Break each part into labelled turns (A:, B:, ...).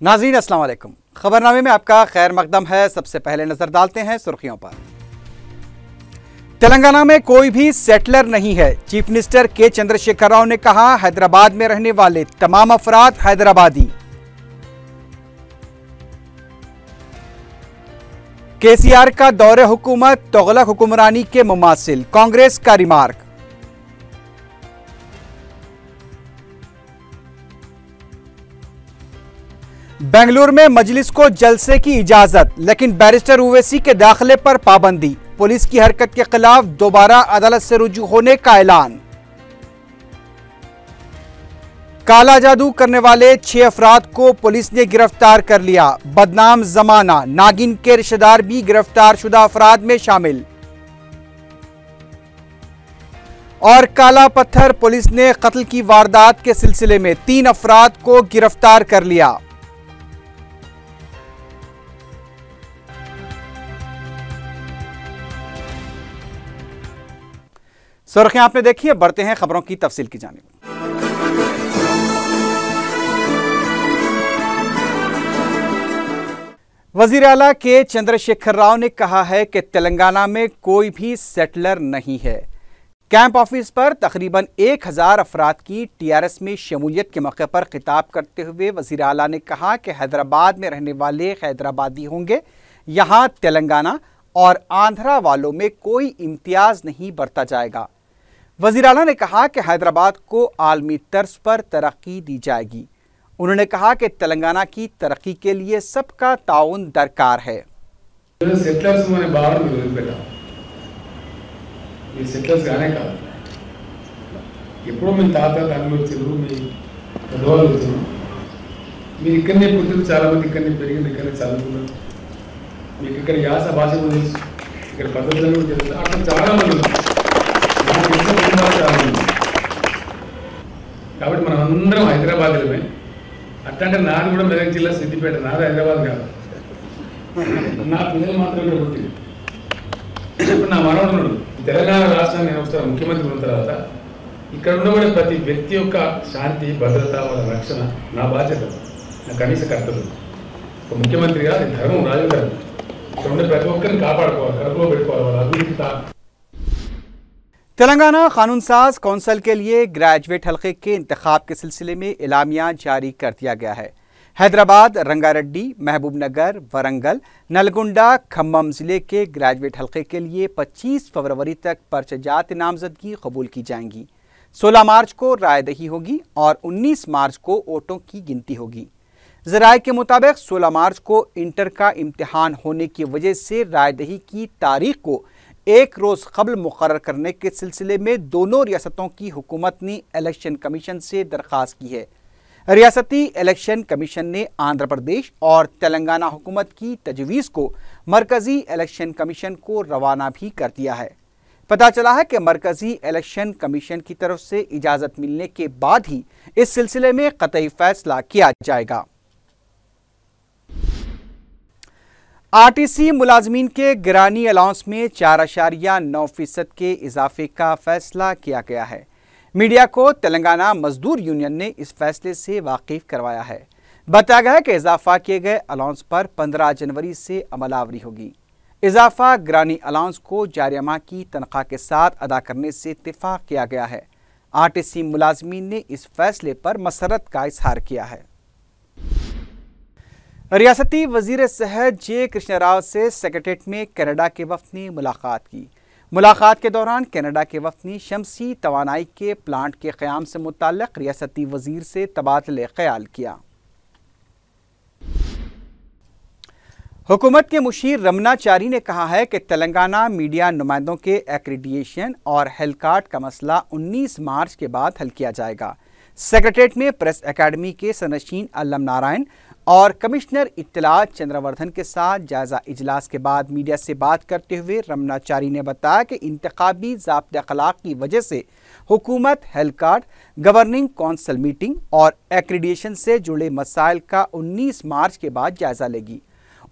A: नाज़रीन अस्सलाम वालेकुम। खबरनामे में आपका खैर मकदम है। सबसे पहले नजर डालते हैं सुर्खियों पर। तेलंगाना में कोई भी सेटलर नहीं है। चीफ मिनिस्टर के चंद्रशेखर राव ने कहा, हैदराबाद में रहने वाले तमाम अफराद हैदराबादी। केसीआर का दौरे हुकूमत तुगलक हुक्मरानी के मुमासिल, कांग्रेस का रिमार्क। बेंगलुरु में मजलिस को जलसे की इजाजत, लेकिन बैरिस्टर ओवैसी के दाखिले पर पाबंदी। पुलिस की हरकत के खिलाफ दोबारा अदालत से रुजू होने का ऐलान। काला जादू करने वाले 6 अफराद को पुलिस ने गिरफ्तार कर लिया। बदनाम जमाना, नागिन के रिश्तेदार भी गिरफ्तार शुदा अफराद में शामिल। और काला पत्थर पुलिस ने कत्ल की वारदात के सिलसिले में 3 अफराद को गिरफ्तार कर लिया। सुर्खियां आपने देखी है, बढ़ते हैं खबरों की तफसील की जानिब। वजीर आला के चंद्रशेखर राव ने कहा है कि तेलंगाना में कोई भी सेटलर नहीं है। कैंप ऑफिस पर तकरीबन 1000 अफराद की टीआरएस में शमूलियत के मौके पर खिताब करते हुए वजीर आला ने कहा कि हैदराबाद में रहने वाले हैदराबादी होंगे। यहां तेलंगाना और आंध्रा वालों में कोई इम्तियाज नहीं बरता जाएगा। वजीर आला ने कहा कि हैदराबाद को आलमी तर्ज पर तरक्की दी जाएगी। उन्होंने कहा कि तेलंगाना की तरक्की के लिए सबका ताउन दरकार है।
B: सेटलर्स मैंने बाहर बेटा ये सेटलर्स गाने का ఎప్పుడో మేము తాత తండ్రులు వచ్చారు మీ పెద్దవాళ్ళు వచ్చారు మీరు ఇక్కడనే పుట్టిన చాలా మంది ఇక్కడనే పెరిగింది ఇక్కడనే చదువుకున్నారు మీకు ఇక్కడ యాస భాష కూడా తెలుసు ఇక్కడ పద్ధతులు కూడా తెలుసు అక్కడ చాలా మంది కాబట్టి మనం అందరం హైదరాబాద్లోనే అట్లాంటి నాది కూడా మెదక్ జిల్లా సిద్దిపేట, నాది హైదరాబాద్ కాదు. నా పిల్లలు మాత్రం ఇక్కడ పుట్టింది. ఇప్పుడు నా మనవడు తెలంగాణ రాష్ట్రాన్ని నేను వస్తాను ముఖ్యమంత్రి ఉన్న తర్వాత ఇక్కడ ఉండబడే ప్రతి వ్యక్తి యొక్క శాంతి భద్రత వాళ్ళ రక్షణ నా బాధ్యత, నా కనీస కర్తవ్యం. ఒక ముఖ్యమంత్రిగా ధర్మం రాజధర్మం ఇక్కడ ఉండే ప్రతి ఒక్కరిని కాపాడుకోవాలి, కడుపులో పెట్టుకోవాలి, వాళ్ళ అభివృద్ధి।
A: तेलंगाना कानून साज कौंसिल के लिए ग्रेजुएट हल्के के इंतखाब के सिलसिले में एलामिया जारी कर दिया गया है। हैदराबाद, रंगारेड्डी, महबूबनगर, वरंगल, नलगुंडा, खम्मम जिले के ग्रेजुएट हल्के के लिए 25 फरवरी तक पर्चजात नामजदगी कबूल की जाएंगी। 16 मार्च को रायदही होगी और 19 मार्च को वोटों की गिनती होगी। ज़राए के मुताबिक 16 मार्च को इंटर का इम्तिहान होने की वजह से रायदही की तारीख को एक रोज कबल मुकर्रर करने के सिलसिले में दोनों रियासतों की हुकूमत ने इलेक्शन कमीशन से दरख्वास्त की है। रियासती इलेक्शन कमीशन ने आंध्र प्रदेश और तेलंगाना हुकूमत की तजवीज़ को मरकज़ी इलेक्शन कमीशन को रवाना भी कर दिया है। पता चला है कि मरकज़ी इलेक्शन कमीशन की तरफ से इजाज़त मिलने के बाद ही इस सिलसिले में क़तई फैसला किया जाएगा। आरटीसी मुलाजमीन के गिरानी अलाउंस में 4.9% के इजाफे का फैसला किया गया है। मीडिया को तेलंगाना मजदूर यूनियन ने इस फैसले से वाकिफ करवाया है। बताया गया है कि इजाफा किए गए अलाउंस पर 15 जनवरी से अमलावरी होगी। इजाफा गिरानी अलाउंस को जारी माह की तनख्वाह के साथ अदा करने से इत्तेफाक किया गया है। आरटीसी मुलाजमीन ने इस फैसले पर मसरत का इजहार किया है। रियासती वजीर सेहत जे कृष्ण राव से सेक्रेटेरिएट में कनाडा के वफ्द ने मुलाकात की। मुलाकात के दौरान कनाडा के वफ्द ने शमसी तवानाई के प्लांट के क़याम से मुताल्लिक़ रियासती वजीर से तबादले ख्याल किया। हुकूमत के मुशीर रमनाचारी ने कहा है कि तेलंगाना मीडिया नुमाइंदों के एक्रीडिएशन और हेल्थ कार्ड का मसला 19 मार्च के बाद हल किया जाएगा। सेक्रेटेरिएट में प्रेस एकेडमी के सनशीन अल्लम नारायण और कमिश्नर इत्तलात चंद्रवर्धन के साथ जायजा इजलास के बाद मीडिया से बात करते हुए रमनाचारी ने बताया कि इंतखाबी ज़ाब्ते अखलाक की वजह से हुकूमत health card, governing council meeting और एक्रीडिएशन से जुड़े मसाइल का 19 मार्च के बाद जायजा लेगी।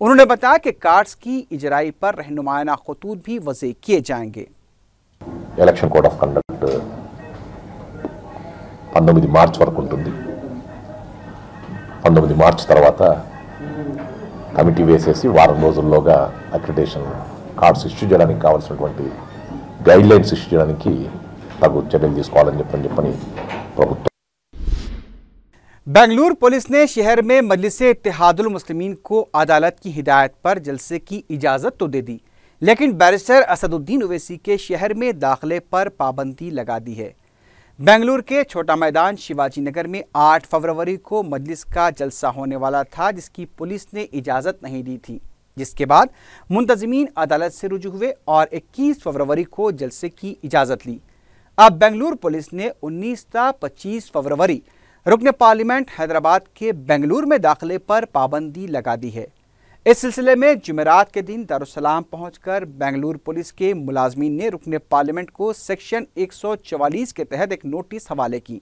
A: उन्होंने बताया कि कार्ड्स की इजराई पर रहनुमायाना खतूत भी वज़े किए जाएंगे।
C: इलेक्शन कोड ऑफ कंडक्ट 19 మార్చి వరకు ఉంటుంది। 19 మార్చి తర్వాత కమిటీ వేసేసి వారం రోజుల్లోగా అక్రిడిటేషన్ కార్డ్స్ ఇష్యూ చేయడానికి కావాల్సినటువంటి గైడ్ లైన్స్ ఇష్యూ చేయడానికి తగు చర్యలు తీసుకోవాలని చెప్పని ప్రభుత్వం.
A: बेंगलुरु पुलिस ने शहर में मजलिस-ए-इत्तेहादुल मुस्लिमीन को अदालत की हिदायत पर जलसे की इजाज़त तो दे दी, लेकिन बैरिस्टर असदुद्दीन ओवैसी के शहर में दाखिले पर पाबंदी लगा दी है। बेंगलुरु के छोटा मैदान शिवाजी नगर में 8 फरवरी को मजलिस का जलसा होने वाला था, जिसकी पुलिस ने इजाज़त नहीं दी थी, जिसके बाद मुंतज़मीन अदालत से रुजू हुए और 21 फरवरी को जलसे की इजाज़त ली। अब बेंगलुरु पुलिस ने 19 ता 25 फरवरी रुकन पार्लियामेंट हैदराबाद के बेंगलुरु में दाखिले पर पाबंदी लगा दी है। इस सिलसिले में जुमेरात के दिन दारुस्सलाम पहुंचकर बेंगलुरु पुलिस के मुलाजमीन ने रुकन पार्लियामेंट को सेक्शन 144 के तहत एक नोटिस हवाले की।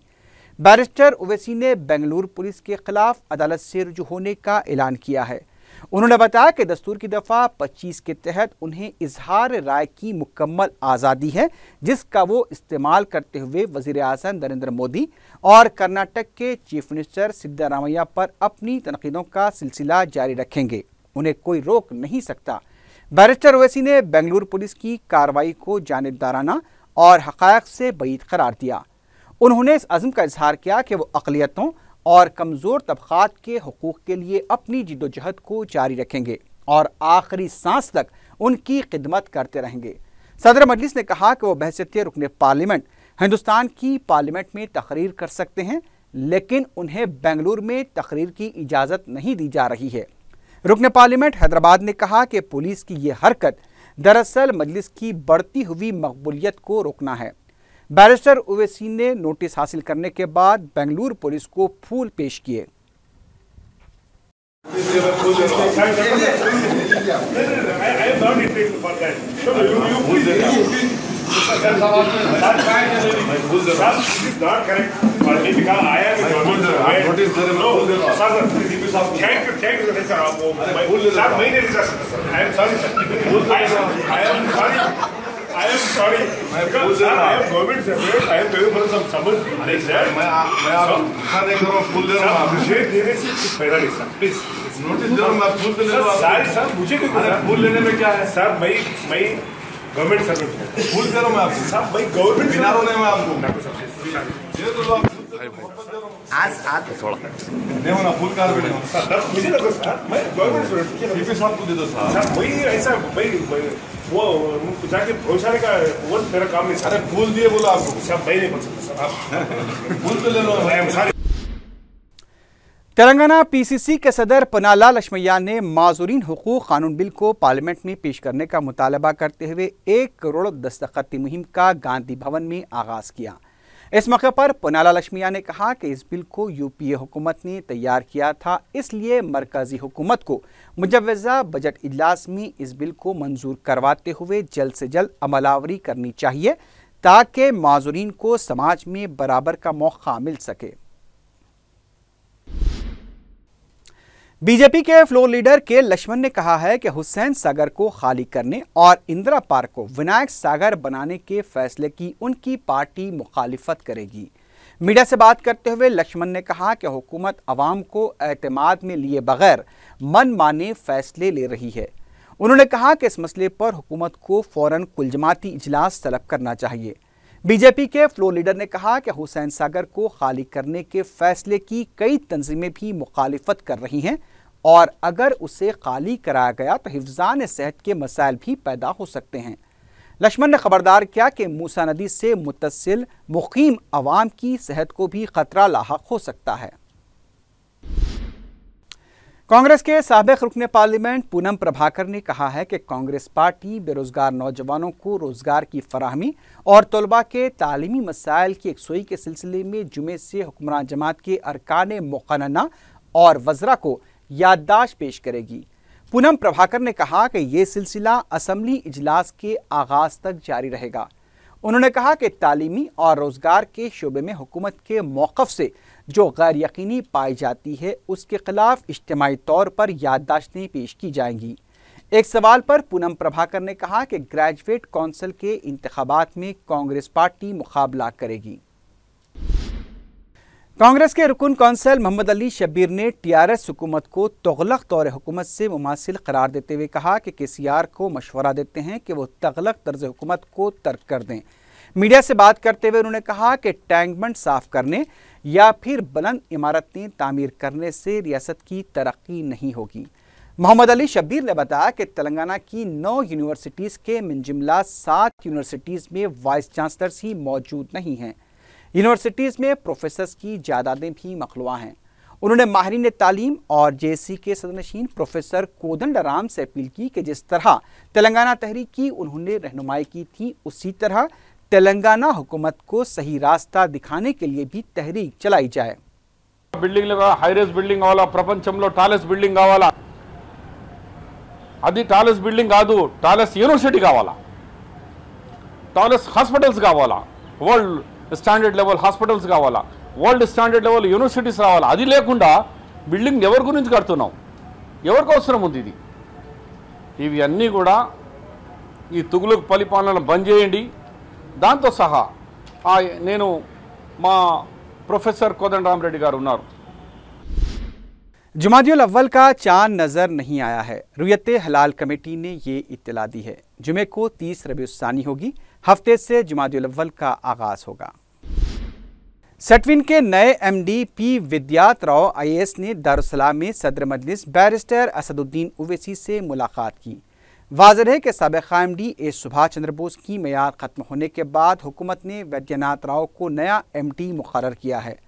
A: बैरिस्टर ओवैसी ने बेंगलुरु पुलिस के खिलाफ अदालत से रुजू होने का ऐलान किया है। उन्होंने बताया कि दस्तूर की दफ़ा 25 के तहत उन्हें इजहार राय की मुकम्मल आज़ादी है, जिसका वो इस्तेमाल करते हुए वज़ीर आज़म नरेंद्र मोदी और कर्नाटक के चीफ मिनिस्टर सिद्धरामैया पर अपनी तनकीदों का सिलसिला जारी रखेंगे। उन्हें कोई रोक नहीं सकता। बैरिस्टर ओवैसी ने बेंगलुरु पुलिस की कार्रवाई को जानिबदाराना और हक़ायक़ से बईद करार दिया। उन्होंने इस अज़्म का इजहार किया कि वो अक़लियतों और कमज़ोर तबक़ात के हुकूक़ के लिए अपनी जिद्दोजहद को जारी रखेंगे और आखिरी सांस तक उनकी खिदमत करते रहेंगे। सदर मजलिस ने कहा कि वो बहैसियत रुकन पार्लियामेंट हिंदुस्तान की पार्लियामेंट में तकरीर कर सकते हैं, लेकिन उन्हें बेंगलुरु में तकरीर की इजाज़त नहीं दी जा रही है। रुकन पार्लियामेंट हैदराबाद ने कहा कि पुलिस की ये हरकत दरअसल मजलिस की बढ़ती हुई मकबूलियत को रोकना है। बैरिस्टर ओवैसी ने नोटिस हासिल करने के बाद बेंगलुरु पुलिस को फूल पेश किए।
D: I am sorry. Because sir, I am government separate. I am going for some summons. मैं आप दिखा देख रहा हूँ फूल दे रहा हूँ अभिषेक देने से कुछ फायदा नहीं सर प्लीज नोटिस दे रहा हूँ मैं फूल दे रहा हूँ सर मुझे क्यों फूल लेने में क्या है सर मैं गवर्नमेंट सर्वेंट फूल दे रहा हूँ मैं आपको सर मैं गवर्नमेंट बिना रोने में आपको आज थोड़ा नहीं होना फूल कार बैठे सर मुझे लगता सर मैं गवर्नमेंट सर्वेंट पीपी साहब को दे दो सर वही ऐसा भाई वो जाके पहुंचाने का वो मेरा काम नहीं। अरे फूल दिए बोला आपको सब मैं नहीं बोल सकता सर आप फूल तो ले लो।
A: तेलंगाना पीसीसी के सदर पन्नालाल लक्ष्मैया ने माजूरीन हुकूक कानून बिल को पार्लियामेंट में पेश करने का मुतालबा करते हुए 1 करोड़ दस्तखती मुहिम का गांधी भवन में आगाज किया। इस मौके पर पन्नालाल लक्ष्मैया ने कहा कि इस बिल को यूपीए हुकूमत ने तैयार किया था, इसलिए मरकजी हुकूमत को मुजव्वज़ा बजट इजलास में इस बिल को मंजूर करवाते हुए जल्द से जल्द अमलावरी करनी चाहिए, ताकि माजूरीन को समाज में बराबर का मौका मिल सके। बीजेपी के फ्लोर लीडर के लक्ष्मण ने कहा है कि हुसैन सागर को खाली करने और इंदिरा पार्क को विनायक सागर बनाने के फैसले की उनकी पार्टी मुखालिफत करेगी। मीडिया से बात करते हुए लक्ष्मण ने कहा कि हुकूमत अवाम को एतमाद में लिए बगैर मनमाने फैसले ले रही है। उन्होंने कहा कि इस मसले पर हुकूमत को फौरन कुलजमाती इजलास तलब करना चाहिए। बीजेपी के फ्लोर लीडर ने कहा कि हुसैन सागर को खाली करने के फैसले की कई तंजीमें भी मुखालिफत कर रही हैं और अगर उसे खाली कराया गया तो हिफ्ज़ान सेहत के मसाइल भी पैदा हो सकते हैं। लक्ष्मण ने खबरदार किया कि मूसा नदी से मुत्तसिल मुकीम अवाम की सेहत को भी खतरा लाहक हो सकता है। कांग्रेस के साबिक रुकन पार्लियामेंट पूनम प्रभाकर ने कहा है कि कांग्रेस पार्टी बेरोजगार नौजवानों को रोजगार की फराहमी और तलबा के तालीमी मसाइल की यकसुई के सिलसिले में जुमे से हुक्मरान जमात के अरकान मुक़न्नना और वज़रा को याददाश्त पेश करेगी। पूनम प्रभाकर ने कहा कि ये सिलसिला असम्बली इजलास के आगाज तक जारी रहेगा। उन्होंने कहा कि तालीमी और रोजगार के शोबे में हुकूमत के मौक़िफ़ से जो गैर यकीनी पाई जाती है उसके खिलाफ इज्तिमाई तौर पर याददाश्तें पेश की जाएंगी। एक सवाल पर पूनम प्रभाकर ने कहा कि ग्रेजुएट कौंसिल के इंतखाबात में कांग्रेस पार्टी मुकाबला करेगी। कांग्रेस के रुकन कौंसल मोहम्मद अली शब्बीर ने टीआरएस हुकूमत को तुगलक दौर हुकूमत से मुमासिल करार देते हुए कहा कि केसीआर को मशवरा देते हैं कि वो तुगलक तर्ज हुकूमत को तर्क कर दें। मीडिया से बात करते हुए उन्होंने कहा कि टैंक बंड साफ करने या फिर बुलंद इमारतें तामीर करने से रियासत की तरक्की नहीं होगी। मोहम्मद अली शब्बीर ने बताया कि तेलंगाना की 9 यूनिवर्सिटीज़ के मिनजुमला 7 यूनिवर्सिटीज़ में वाइस चांसलर्स ही मौजूद नहीं हैं। यूनिवर्सिटीज़ में प्रोफेसर्स की जायदादें भी मखलूआ हैं। उन्होंने माहिरीन तालीम और जेएससी के सदनशीन प्रोफेसर कोदंडराम से अपील की कि जिस तरह तेलंगाना तहरीक की उन्होंने रहनुमाई की थी, उसी तरह तेलंगाना हुकूमत को सही रास्ता दिखाने के लिए भी तहरीक चलाई जाए।
E: बिल्डिंग हाईरेज बिल्डिंग कावाला, प्रपंचंलो टालेस्ट बिल्डिंग कावाला, అది టాలెస్ట్ బిల్డింగ్ కాదు, టాలెస్ట్ యూనివర్సిటీ కావాలా, టాలెస్ట్ హాస్పిటల్స్ కావాలా, వరల్డ్ స్టాండర్డ్ లెవెల్ హాస్పిటల్స్ కావాలా, వరల్డ్ స్టాండర్డ్ లెవెల్ యూనివర్సిటీస్ రావాలా. అది లేకుండా బిల్డింగ్ ఎవరి గురించి కడుతున్నాం, ఎవరికి అవసరం ఉంది? ఇవి అన్నీ కూడా ఈ తుగులుకు పరిపాలన బంద్ చేయండి. దాంతో సహా నేను మా ప్రొఫెసర్ కోదండరామ్ రెడ్డి గారు ఉన్నారు.
A: जुमादियुल अव्वल का चांद नजर नहीं आया है। रुयते हलाल कमेटी ने ये इत्तला दी है। जुमे को 30 रबीउस्सानी होगी। हफ्ते से जुमादियुल अव्वल का आगाज होगा। सटविन के नए एमडी पी विद्यातराव आईएएस ने दारुस्सलाम में सदर मजलिस बैरिस्टर असदुद्दीन ओवैसी से मुलाकात की। वाज़ेह है कि साबिक़ एमडी ए सुभाष चंद्र बोस की मियाद खत्म होने के बाद हुकूमत ने वैद्यनाथ राव को नया एमडी मुकर्रर किया है।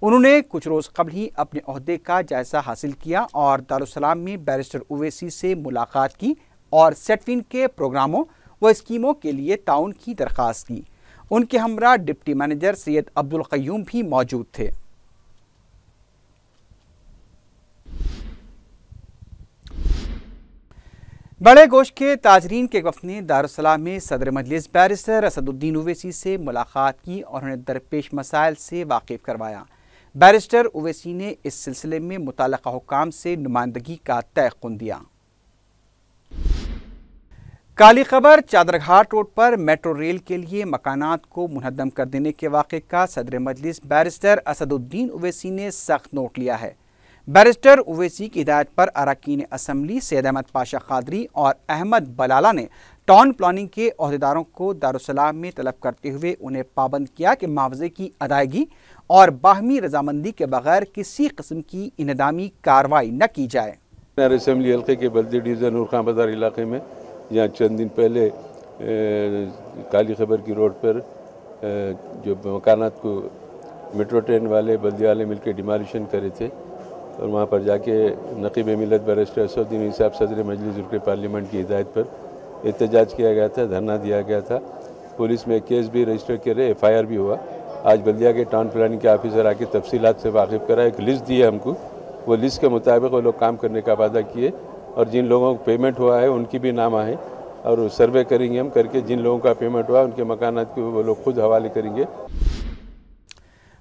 A: उन्होंने कुछ रोज़ कबल ही अपने ओहदे का जायज़ा हासिल किया और दारुस्सलाम में बैरिस्टर ओवैसी से मुलाकात की और सेटविन के प्रोग्रामों व स्कीमों के लिए ताउन की दरख्वास्त की। उनके हमरा डिप्टी मैनेजर सैयद अब्दुल क़य्यूम भी मौजूद थे। बड़े गोश्त के ताजरीन के वफ़द ने दारुस्सलाम में सदर मजलिस बैरिस्टर असदुद्दीन ओवैसी से मुलाकात की और उन्हें दरपेश मसाइल से वाकिफ़ करवाया। बैरिस्टर ओवैसी ने इस सिलसिले में मुताल्लिक़ा हुकाम से नुमाइंदगी का तयक़ुन दिया। काली खबर चादरघाट रोड पर मेट्रो रेल के लिए मकानात को मुनहदम कर देने के वाक़े का सदर मजलिस बैरिस्टर असदुद्दीन ओवैसी ने सख्त नोट लिया है। बैरिस्टर ओवैसी की हिदायत पर अरकान असम्बली सैयद अहमद पाशा कादरी और अहमद बलाला ने टाउन प्लानिंग के अहदेदारों को दारुस्सलाम में तलब करते हुए उन्हें पाबंद किया कि मुआवजे की अदायगी और बाहमी रजामंदी के बगैर किसी किस्म की इनदामी कार्रवाई न की जाए।
F: असम्बली हल्के के बल्दी डिवीज़न नूर खां बाजार इलाके में यहाँ चंद दिन पहले काली खबर की रोड पर जो मकानात को मेट्रो ट्रेन वाले बल्दी वाले मिलकर डिमालिशन करे थे और वहाँ पर जाके नकीब मिलत बैरिस्टर असदुद्दीन साहब सदर मजलिस रुकन पार्लियामेंट की हिदायत पर एहतजाज किया गया था, धरना दिया गया था। पुलिस में केस भी रजिस्टर करे, FIR भी हुआ। आज बल्दिया के टाउन प्लानिंग के ऑफिसर आके तफसीलात से वाकिफ़ करा, एक लिस्ट दी है हमको, वो लिस्ट के मुताबिक वो लोग काम करने का वादा किए और जिन लोगों को पेमेंट हुआ है उनकी भी नाम आए और सर्वे करेंगे हम करके जिन लोगों का पेमेंट हुआ उनके मकानात को वो लोग खुद हवाले करेंगे।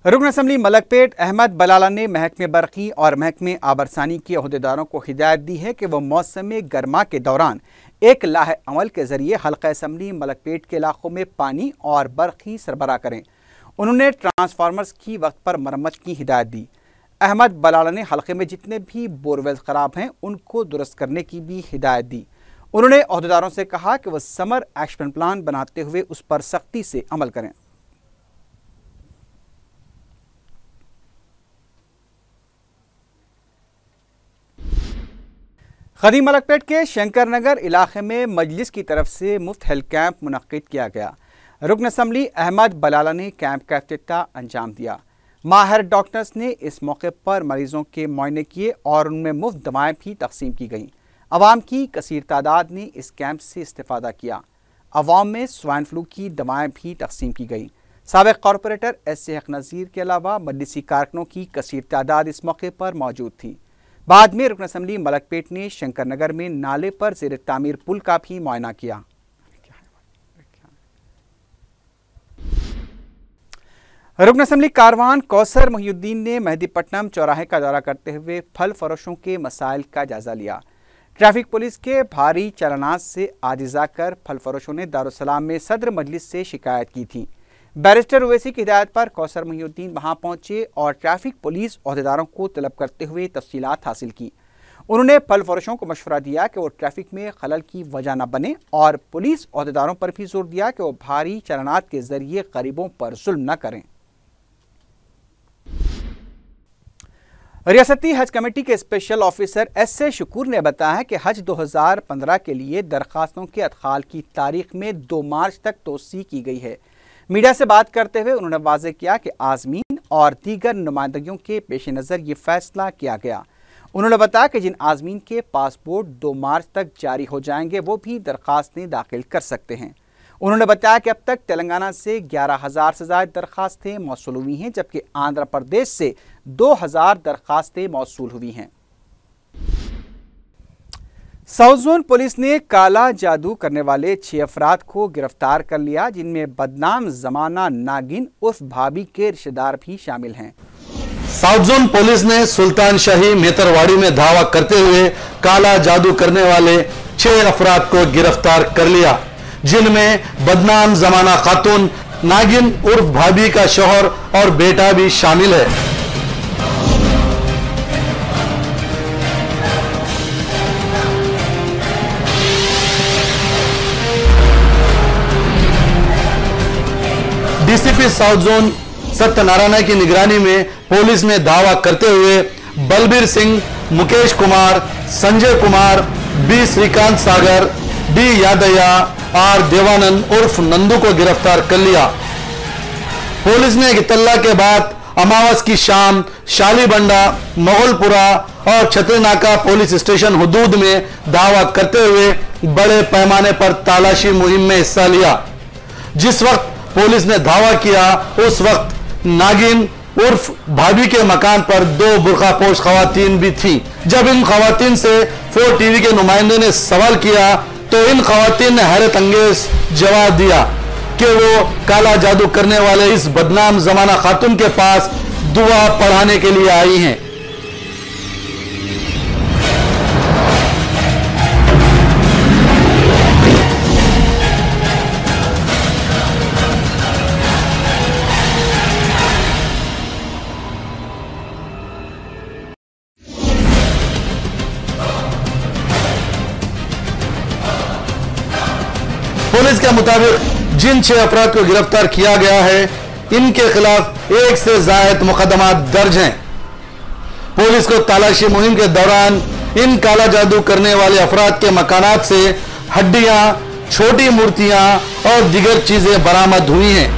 A: रुकन असम्बली मलकपेट अहमद बलाला ने महकमे बरक़ी और महकमे आबरसानी के अहदेदारों को हिदायत दी है कि वह मौसम गर्मा के दौरान एक लाहे अमल के जरिए हल्का असम्बली मलकपेट के इलाकों में पानी और बरक़ी सरबराह करें। उन्होंने ट्रांसफार्मर्स की वक्त पर मरम्मत की हिदायत दी। अहमद बलाला ने हल्के में जितने भी बोरवेल ख़राब हैं उनको दुरुस्त करने की भी हिदायत दी। उन्होंने अहदेदारों से कहा कि वह समर एक्शन प्लान बनाते हुए उस पर सख्ती से अमल करें। खदीम मलकपेट के शंकर नगर इलाके में मजलिस की तरफ से मुफ्त हेल्थ कैंप मुनक्किद किया गया। रुकन असम्बली अहमद बलाला ने कैंप का इफ्तिताह अंजाम दिया। माहिर डॉक्टर्स ने इस मौके पर मरीजों के मुआयने किए और उनमें मुफ्त दवाएं भी तकसीम की गईं। अवाम की कसीर तादाद ने इस कैंप से इस्तेफादा किया। अवाम में स्वाइन फ्लू की दवाएं भी तकसीम की गईं। साबिक़ कॉरपोरेटर SC हक नज़ीर के अलावा मजलिसी कारकुनों की कसीर तादाद इस मौके पर मौजूद थी। बाद में रुकन असम्बली मलकपेट ने शंकर नगर में नाले पर ज़ेर तामीर पुल का भी मुआयना किया। रुकन असम्बली कारवान कौसर मोहिउद्दीन ने मेहदीपट्टनम चौराहे का दौरा करते हुए फल फरोशों के मसाइल का जायजा लिया। ट्रैफिक पुलिस के भारी चालानात से आजिज़ा कर फल फरोशों ने दारुस्सलाम में सदर मजलिस से शिकायत की थी। बैरिस्टर ओवैसी की हिदायत पर कौसर मुहिउद्दीन वहां पहुंचे और ट्रैफिक पुलिस ओहदेदारों को तलब करते हुए तफसीलात हासिल की। उन्होंने फल फरोशों को मशवरा दिया कि वो ट्रैफिक में खलल की वजह न बने और पुलिस ओहदेदारों पर भी जोर दिया कि वो भारी चालानात के जरिए गरीबों पर जुल्म न करें। रियासती हज कमेटी के स्पेशल ऑफिसर एस.ए. शकूर ने बताया कि हज 2015 के लिए दरखास्तों के अदखाल की तारीख में 2 मार्च तक तोसी की गई है। मीडिया से बात करते हुए उन्होंने वाज़ेह किया कि आज़मीन और दीगर नुमाइंदगियों के पेश नज़र ये फैसला किया गया। उन्होंने बताया कि जिन आज़मीन के पासपोर्ट 2 मार्च तक जारी हो जाएंगे वो भी दरखास्तें दाखिल कर सकते हैं। उन्होंने बताया कि अब तक तेलंगाना से 11,000 से ज़्यादा दरखास्तें मौसूल हुई हैं, जबकि आंध्र प्रदेश से 2,000 दरखास्तें मौसूल हुई हैं। साउथ जोन पुलिस ने काला जादू करने वाले 6 अफराद को गिरफ्तार कर लिया, जिनमें बदनाम जमाना नागिन उर्फ भाभी के रिश्तेदार भी शामिल हैं।
G: साउथ जोन पुलिस ने सुल्तान शाही मेतरवाड़ी में धावा करते हुए काला जादू करने वाले 6 अफराद को गिरफ्तार कर लिया, जिनमें बदनाम जमाना खातून, नागिन उर्फ भाभी का शौहर और बेटा भी शामिल है। डीसीपी साउथ जोन सत्यनारायण की निगरानी में पुलिस ने दावा करते हुए Balbir Singh, Mukesh Kumar, Sanjay Kumar, B Srikant Sagar, D Yadaiah, R Devanand उर्फ नंदू को गिरफ्तार कर लिया। पुलिस ने इत्तला के बाद अमावस की शाम शालीबंडा, मोगलपुरा और छतरीनाका पुलिस स्टेशन हुदूद में दावा करते हुए बड़े पैमाने पर तलाशी मुहिम में हिस्सा लिया। जिस वक्त पुलिस ने धावा किया उस वक्त नागिन उर्फ भाभी के मकान पर 2 बुर्खापोश खवातीन भी थी। जब इन खवातीन से 4 टीवी के नुमाइंदे ने सवाल किया तो इन खवातीन ने हैरत अंगेज जवाब दिया कि वो काला जादू करने वाले इस बदनाम जमाना खातून के पास दुआ पढ़ाने के लिए आई हैं। पुलिस के मुताबिक जिन 6 अफराद को गिरफ्तार किया गया है, इनके खिलाफ 1 से ज़ायद मुकदमा दर्ज हैं। पुलिस को तलाशी मुहिम के दौरान इन काला जादू करने वाले अफराद के मकानात से हड्डियां, छोटी मूर्तियां और दीगर चीजें बरामद हुई हैं।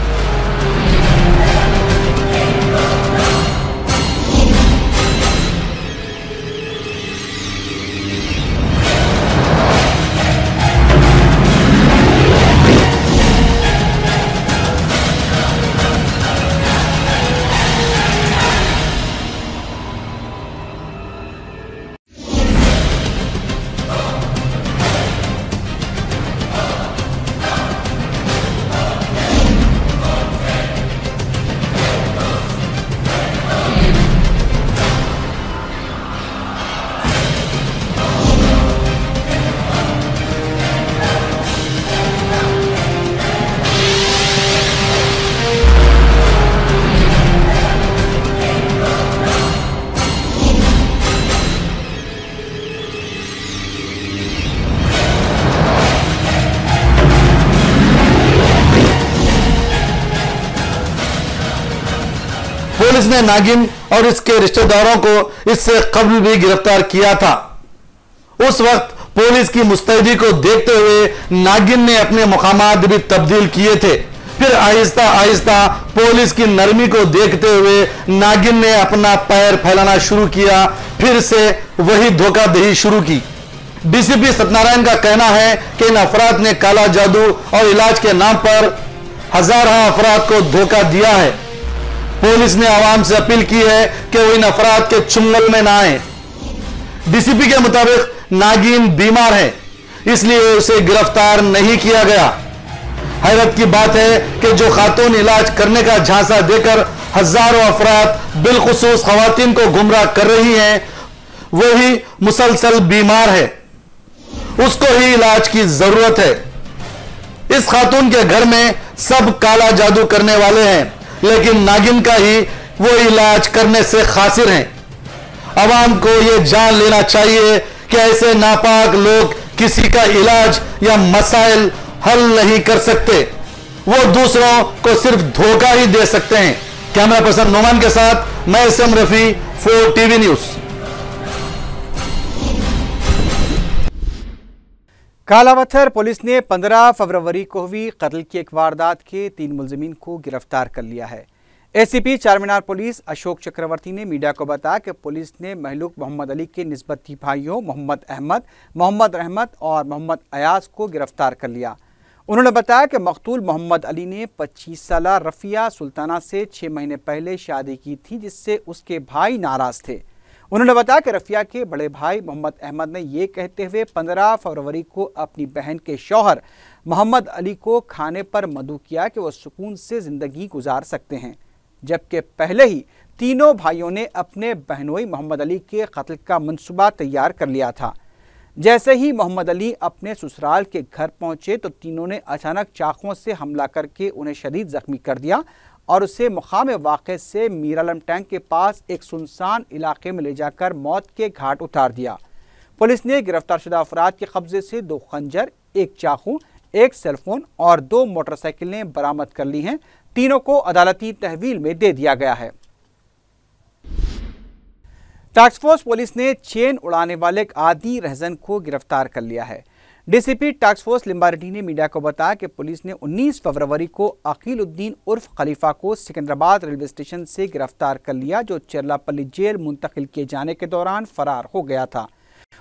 G: पुलिस ने नागिन और इसके रिश्तेदारों को इससे कबल भी गिरफ्तार किया था। उस वक्त पुलिस की मुस्तैदी को देखते हुए नागिन ने अपने मुकामात भी तब्दील किए थे। फिर आहिस्ता आहिस्ता पुलिस की नरमी को देखते हुए नागिन ने अपना पैर फैलाना शुरू किया, फिर से वही धोखाधड़ी शुरू की। डीसीपी सत्यनारायण का कहना है कि इन अफराद ने काला जादू और इलाज के नाम पर हजारों अफराद को धोखा दिया है। पुलिस ने आवाम से अपील की है कि वो इन अफराद के चुंगल में ना आए। डीसीपी के मुताबिक नागिन बीमार है, इसलिए उसे गिरफ्तार नहीं किया गया। हैरत की बात है कि जो खातून इलाज करने का झांसा देकर हजारों अफराद बिलखुसूस खवातीन को गुमराह कर रही हैं, वही मुसलसल बीमार है, उसको ही इलाज की जरूरत है। इस खातून के घर में सब काला जादू करने वाले हैं, लेकिन नागिन का ही वो इलाज करने से खासिर हैं। अवाम को यह जान लेना चाहिए कि ऐसे नापाक लोग किसी का इलाज या मसाइल हल नहीं कर सकते, वो दूसरों को सिर्फ धोखा ही दे सकते हैं। कैमरा पर्सन नोमान के साथ मैं SM Rafi, 4 TV news.
A: Kalapathar police ने 15 फरवरी को हुई कत्ल की एक वारदात के 3 मुलजिमीन को गिरफ्तार कर लिया है। एसीपी चारमीनार पुलिस अशोक चक्रवर्ती ने मीडिया को बताया कि पुलिस ने महलूक मोहम्मद अली के निस्बती भाइयों मोहम्मद अहमद, मोहम्मद रहमत और मोहम्मद अयाज को गिरफ्तार कर लिया। उन्होंने बताया कि मकतूल मोहम्मद अली ने 25 साला रफिया सुल्ताना से 6 महीने पहले शादी की थी, जिससे उसके भाई नाराज थे। उन्होंने बताया कि रफिया के बड़े भाई मोहम्मद अहमद ने यह कहते हुए 15 फरवरी को अपनी बहन के शौहर मोहम्मद अली को खाने पर मदऊ किया कि वह सुकून से ज़िंदगी गुजार सकते हैं, जबकि पहले ही तीनों भाइयों ने अपने बहनोई मोहम्मद अली के कत्ल का मंसूबा तैयार कर लिया था। जैसे ही मोहम्मद अली अपने ससुराल के घर पहुंचे तो तीनों ने अचानक चाकुओं से हमला करके उन्हें शदीद जख्मी कर दिया और उसे मुकाम वाक़े से मीरालम टैंक के पास एक सुनसान इलाके में ले जाकर मौत के घाट उतार दिया। पुलिस ने गिरफ्तारशुदा अफराद के कब्जे से 2 खंजर, 1 चाकू, 1 सेलफोन और 2 मोटरसाइकिलें बरामद कर ली हैं। तीनों को अदालती तहवील में दे दिया गया है। टास्क फोर्स पुलिस ने चेन उड़ाने वाले एक आदी रहजन को गिरफ्तार कर लिया है। डीसीपी टास्क फोर्स लिम्बारेड्डी ने मीडिया को बताया कि पुलिस ने 19 फरवरी को अकीलुद्दीन उर्फ खलीफा को सिकंदराबाद रेलवे स्टेशन से गिरफ्तार कर लिया, जो चिरलापल्ली जेल मुंतकिल किए जाने के दौरान फरार हो गया था।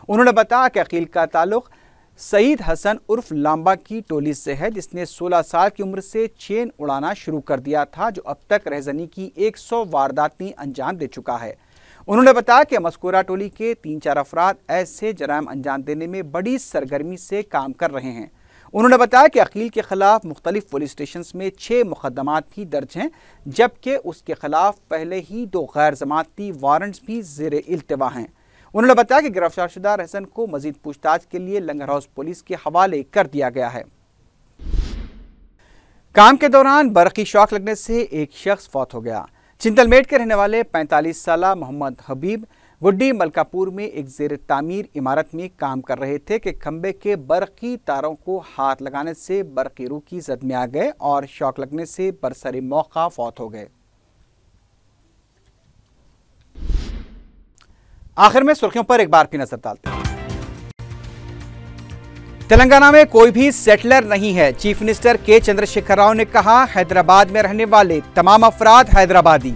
A: उन्होंने बताया कि अकील का ताल्लुक सईद हसन उर्फ लांबा की टोली से है, जिसने 16 साल की उम्र से चेन उड़ाना शुरू कर दिया था, जो अब तक रहजनी की 100 वारदातें अंजाम दे चुका है। उन्होंने बताया कि मस्कूरा टोली के 3-4 अफराद ऐसे जराइम अंजाम देने में बड़ी सरगर्मी से काम कर रहे हैं। उन्होंने बताया कि अकील के खिलाफ मुख्तलिफ पुलिस स्टेशन में 6 मुकदमात भी दर्ज हैं, जबकि उसके खिलाफ पहले ही 2 गैर जमानती वारंट्स भी ज़ेर इल्तिवा हैं। उन्होंने बताया कि गिरफ्तारशुदा रहसन को मजीद पूछताछ के लिए लंगर हाउस पुलिस के हवाले कर दिया गया है। काम के दौरान बरक़ी शॉक लगने से एक शख्स फौत हो गया। चिंतलमेट के रहने वाले 45 साला मोहम्मद हबीब गुड्डी मलकापुर में एक ज़ेर तामीर इमारत में काम कर रहे थे कि खंबे के बरक़ी तारों को हाथ लगाने से बरक़ी रूह की जद में आ गए और शॉक लगने से बरसरे मौका फौत हो गए। आखिर में सुर्खियों पर एक बार फिर नजर डालते हैं। तेलंगाना में कोई भी सेटलर नहीं है, चीफ मिनिस्टर के चंद्रशेखर राव ने कहा। हैदराबाद में रहने वाले तमाम अफराद हैदराबादी।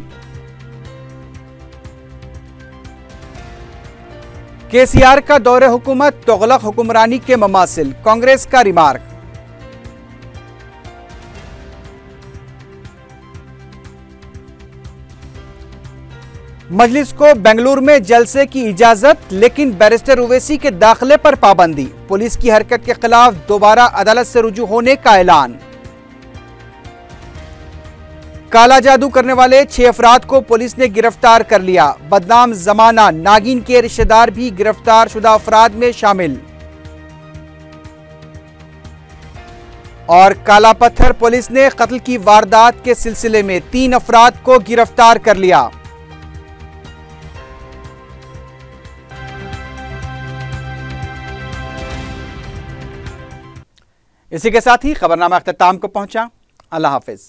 A: केसीआर का दौरे हुकूमत तुगलक हुक्मरानी के ममासिल, कांग्रेस का रिमार्क। मजलिस को बेंगलुरु में जलसे की इजाजत, लेकिन बैरिस्टर ओवैसी के दाखिले पर पाबंदी। पुलिस की हरकत के खिलाफ दोबारा अदालत से रुजू होने का ऐलान। काला जादू करने वाले 6 अफराद को पुलिस ने गिरफ्तार कर लिया। बदनाम जमाना नागिन के रिश्तेदार भी गिरफ्तार शुदा अफराद में शामिल। और कालापत्थर पुलिस ने कत्ल की वारदात के सिलसिले में 3 अफराद को गिरफ्तार कर लिया। इसी के साथ ही खबरनामा अख्ताम को पहुंचा। अल्लाह हाफिज।